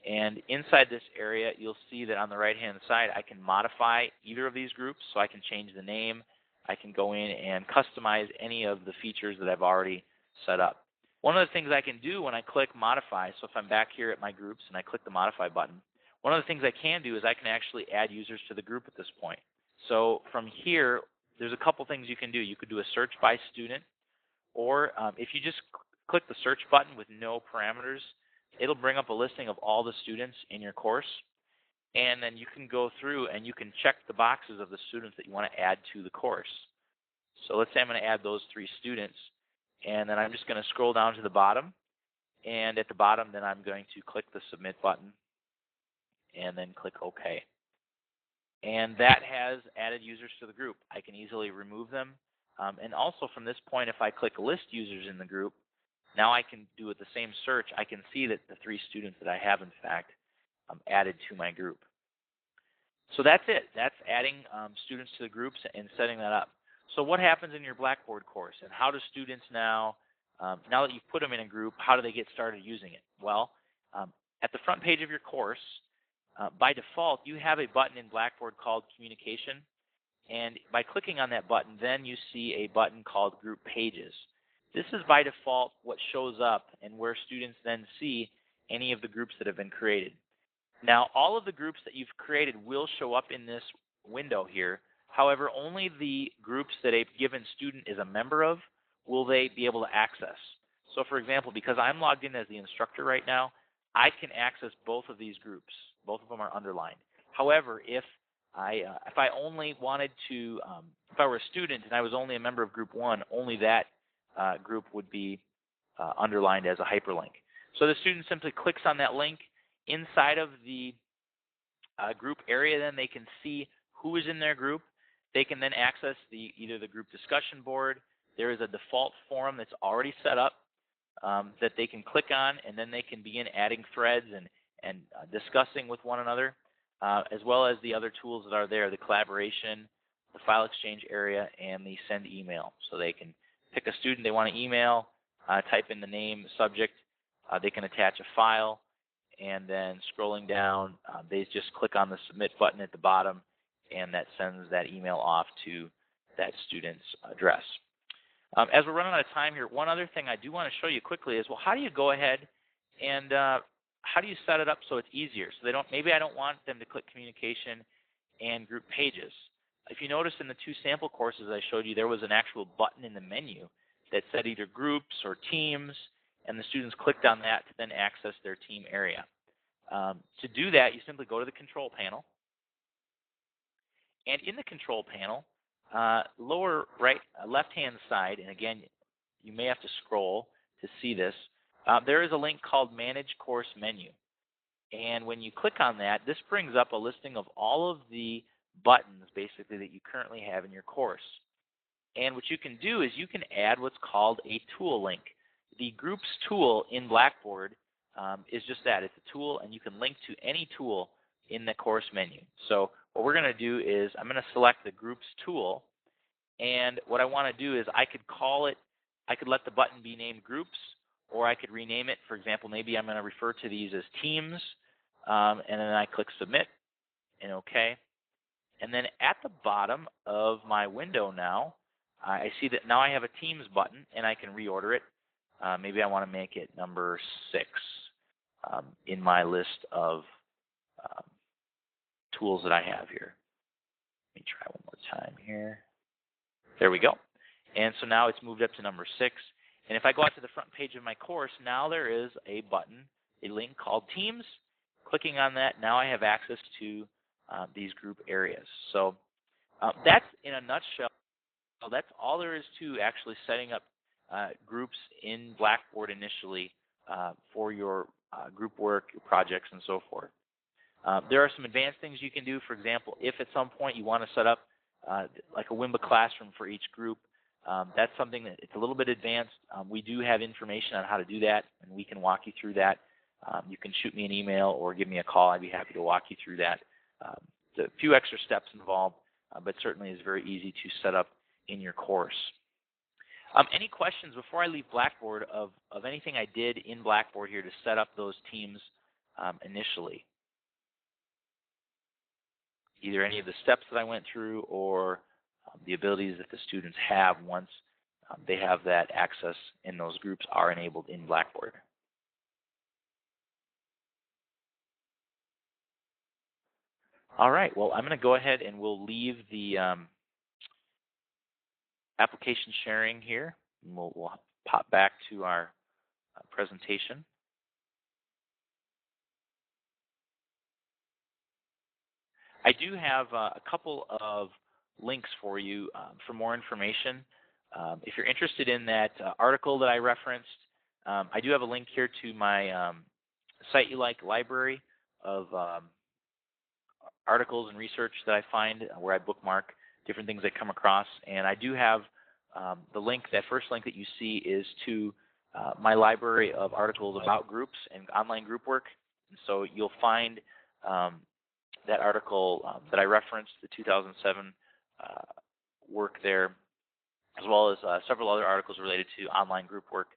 And inside this area, you'll see that on the right-hand side, I can modify either of these groups. So I can change the name. I can go in and customize any of the features that I've already set up. One of the things I can do when I click Modify, so if I'm back here at my groups and I click the Modify button, one of the things I can do is I can actually add users to the group at this point. So from here, there's a couple things you can do. You could do a search by student, or if you just click the search button with no parameters, it'll bring up a listing of all the students in your course. And then you can go through and you can check the boxes of the students that you want to add to the course. So let's say I'm going to add those 3 students. And then I'm just going to scroll down to the bottom. And at the bottom, then I'm going to click the Submit button and then click OK. And that has added users to the group. I can easily remove them. And also from this point, if I click List Users in the group, now I can do with the same search, I can see that the 3 students that I have, in fact, added to my group. So that's it. That's adding students to the groups and setting that up. So what happens in your Blackboard course, and how do students now that you've put them in a group, how do they get started using it? Well, at the front page of your course, by default, you have a button in Blackboard called Communication. And by clicking on that button, then you see a button called Group Pages. This is by default what shows up and where students then see any of the groups that have been created. Now, all of the groups that you've created will show up in this window here. However, only the groups that a given student is a member of will they be able to access. So for example, because I'm logged in as the instructor right now, I can access both of these groups. Both of them are underlined. However, if I only wanted to, if I were a student and I was only a member of Group 1, only that group would be underlined as a hyperlink. So the student simply clicks on that link. Inside of the group area, then they can see who is in their group. They can then access either the group discussion board, there is a default forum that's already set up that they can click on, and then they can begin adding threads and discussing with one another, as well as the other tools that are there, the collaboration, the file exchange area, and the send email. So they can pick a student they want to email, type in the name, the subject, they can attach a file, and then scrolling down, they just click on the submit button at the bottom, and that sends that email off to that student's address. As we're running out of time here, one other thing I do want to show you quickly is, well, how do you go ahead and how do you set it up so it's easier? So they don't, maybe I don't want them to click communication and group pages. If you notice in the 2 sample courses I showed you, there was an actual button in the menu that said either groups or teams, and the students clicked on that to then access their team area. To do that, you simply go to the control panel. And in the control panel, lower right, left-hand side, and again, you may have to scroll to see this, there is a link called Manage Course Menu. And when you click on that, this brings up a listing of all of the buttons, basically, that you currently have in your course. And what you can do is you can add what's called a tool link. The Groups tool in Blackboard is just that. It's a tool, and you can link to any tool in the course menu. So what we're going to do is I'm going to select the Groups tool, and what I want to do is I could call it, I could let the button be named Groups, or I could rename it. For example, maybe I'm going to refer to these as Teams, and then I click Submit and OK. And then at the bottom of my window now, I see that now I have a Teams button, and I can reorder it. Maybe I want to make it number 6 in my list of tools that I have here. Let me try one more time here. There we go. And so now it's moved up to number 6. And if I go out to the front page of my course, now there is a button, a link called Teams. Clicking on that, now I have access to these group areas. So that's, in a nutshell, that's all there is to actually setting up groups in Blackboard initially for your group work, your projects, and so forth. There are some advanced things you can do. For example, if at some point you want to set up like a Wimba classroom for each group, that's something that it's a little bit advanced. We do have information on how to do that, and we can walk you through that. You can shoot me an email or give me a call. I'd be happy to walk you through that. There's a few extra steps involved, but certainly is very easy to set up in your course. Any questions before I leave Blackboard of anything I did in Blackboard here to set up those teams initially? Either any of the steps that I went through or the abilities that the students have once they have that access and those groups are enabled in Blackboard. All right, well, I'm going to go ahead and we'll leave the application sharing here. And we'll pop back to our presentation. I do have a couple of links for you for more information. If you're interested in that article that I referenced, I do have a link here to my Cite You Like library of articles and research that I find where I bookmark different things I come across. And I do have the link, that first link that you see is to my library of articles about groups and online group work. And so you'll find that article that I referenced, the 2007 work there, as well as several other articles related to online group work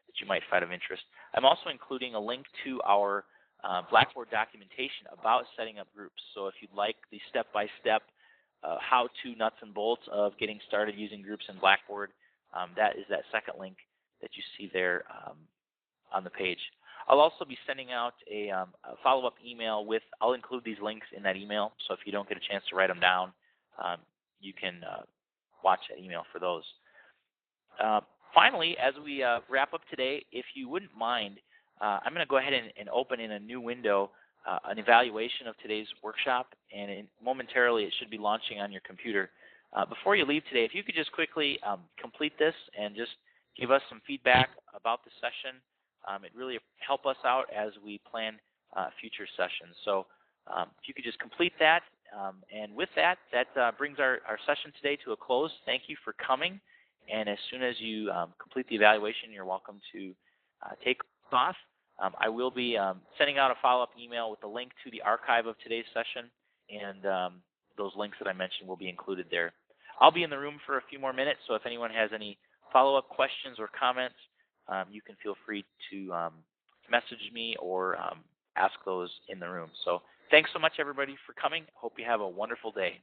that you might find of interest. I'm also including a link to our Blackboard documentation about setting up groups. So if you'd like the step-by-step how-to nuts and bolts of getting started using groups in Blackboard, that is that second link that you see there on the page. I'll also be sending out a follow-up email with, I'll include these links in that email, so if you don't get a chance to write them down, you can watch that email for those. Finally, as we wrap up today, if you wouldn't mind, I'm going to go ahead and open in a new window an evaluation of today's workshop, and momentarily it should be launching on your computer. Before you leave today, if you could just quickly complete this and just give us some feedback about the session, it really help us out as we plan future sessions. So if you could just complete that, and with that, that brings our session today to a close. Thank you for coming, And as soon as you complete the evaluation, you're welcome to take off. I will be sending out a follow-up email with the link to the archive of today's session, and those links that I mentioned will be included there. I'll be in the room for a few more minutes, so if anyone has any follow-up questions or comments, you can feel free to message me or ask those in the room. So thanks so much, everybody, for coming. Hope you have a wonderful day.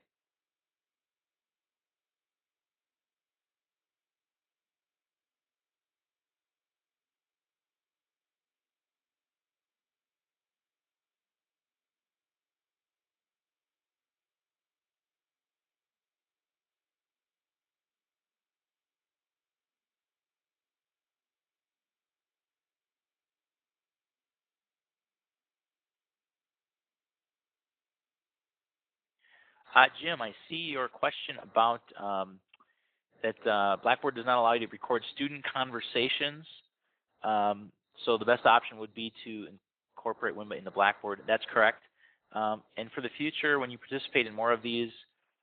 Jim, I see your question about that Blackboard does not allow you to record student conversations. So the best option would be to incorporate Wimba into Blackboard. That's correct. And for the future, when you participate in more of these,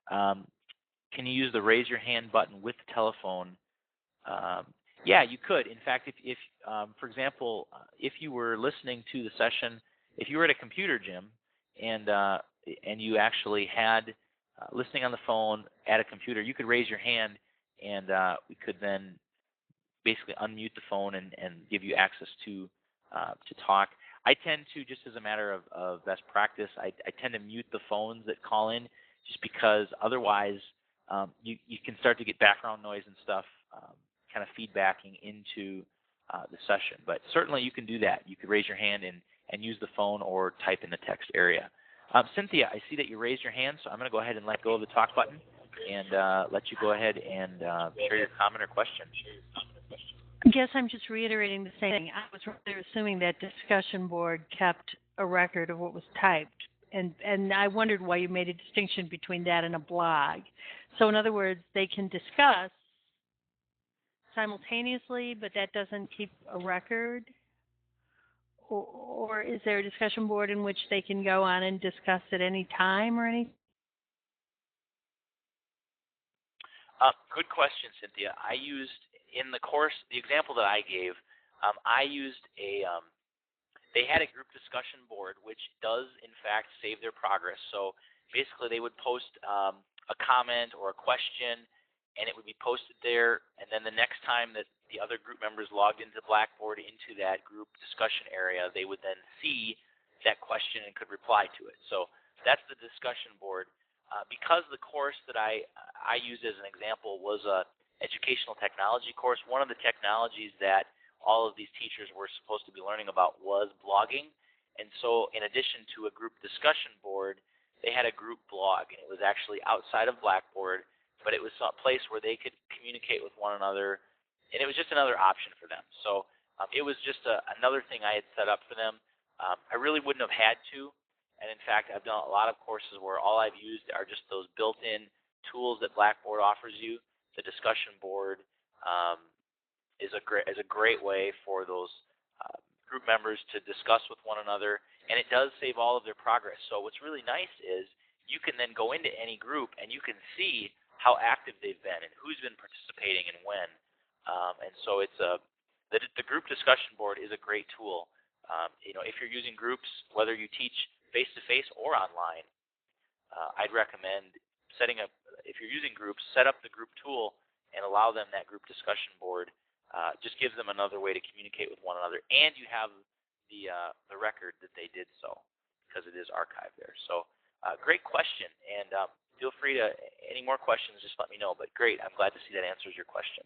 can you use the raise your hand button with the telephone? Yeah, you could. In fact, if for example, if you were listening to the session, if you were at a computer, Jim, and you actually had listening on the phone at a computer, you could raise your hand, and we could then basically unmute the phone and give you access to talk. I tend to, just as a matter of best practice, I tend to mute the phones that call in, just because otherwise you can start to get background noise and stuff kind of feedbacking into the session. But certainly you can do that. You could raise your hand and use the phone or type in the text area. Cynthia, I see that you raised your hand, so I'm going to go ahead and let go of the talk button and let you go ahead and share your comment or question.
I guess I'm just reiterating the same thing. I was rather assuming that discussion board kept a record of what was typed, and I wondered why you made a distinction between that and a blog. So in other words, they can discuss simultaneously, but that doesn't keep a record? Or is there a discussion board in which they can go on and discuss at any time or anything?
Good question, Cynthia. I used, in the course, the example that I gave, I used they had a group discussion board, which does, in fact, save their progress. So basically they would post a comment or a question, and it would be posted there, and then the next time that the other group members logged into Blackboard, into that group discussion area, they would then see that question and could reply to it. So that's the discussion board. Because the course that I used as an example was a educational technology course, one of the technologies that all of these teachers were supposed to be learning about was blogging. And so in addition to a group discussion board, they had a group blog, and it was actually outside of Blackboard, but it was a place where they could communicate with one another, and it was just another option for them. So it was just another thing I had set up for them. I really wouldn't have had to. And in fact, I've done a lot of courses where all I've used are just those built-in tools that Blackboard offers you. The discussion board is a great way for those group members to discuss with one another, and it does save all of their progress. So what's really nice is you can then go into any group and you can see how active they've been and who's been participating and when. And so it's the group discussion board is a great tool. If you're using groups, whether you teach face-to-face or online, I'd recommend setting up, if you're using groups, set up the group tool and allow them that group discussion board. Just gives them another way to communicate with one another, and you have the record that they did so, because it is archived there. So great question, and feel free to, any more questions, just let me know. But great, I'm glad to see that answers your question.